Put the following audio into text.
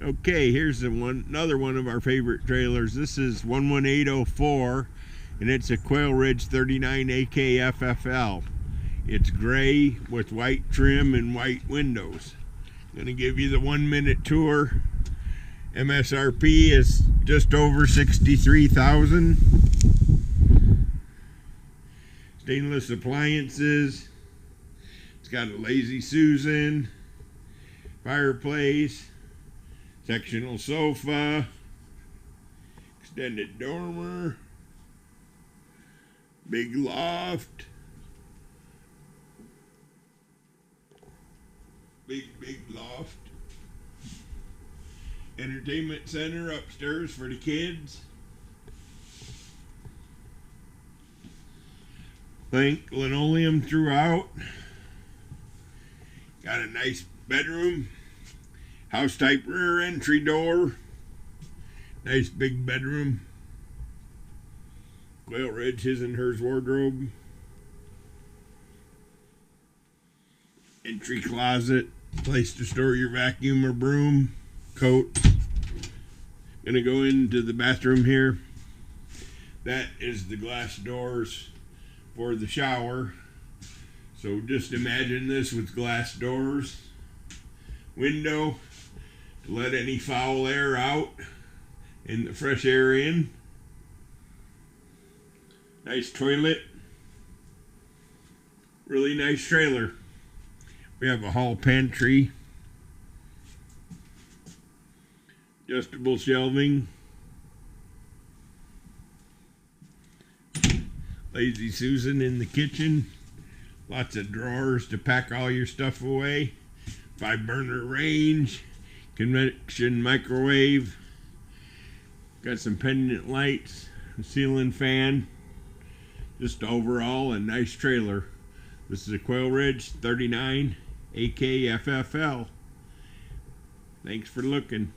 Okay, here's another one of our favorite trailers. This is 11804, and it's a Quailridge 39AKFFL. It's gray with white trim and white windows. I'm going to give you the 1-minute tour. MSRP is just over $63,000. Stainless appliances. It's got a Lazy Susan, fireplace, sectional sofa, extended dormer, big loft, big loft, entertainment center upstairs for the kids, plank linoleum throughout, got a nice bedroom, house type rear entry door, nice big bedroom, Quailridge his and hers wardrobe, entry closet, place to store your vacuum or broom, coat. Gonna go into the bathroom here. That is the glass doors for the shower. So just imagine this with glass doors, window to let any foul air out and the fresh air in. Nice toilet. Really nice trailer. We have a hall pantry, adjustable shelving, Lazy Susan in the kitchen, lots of drawers to pack all your stuff away, 5-burner range, convection microwave, got some pendant lights, a ceiling fan, just overall a nice trailer. This is a Quailridge 39AKFFL. Thanks for looking.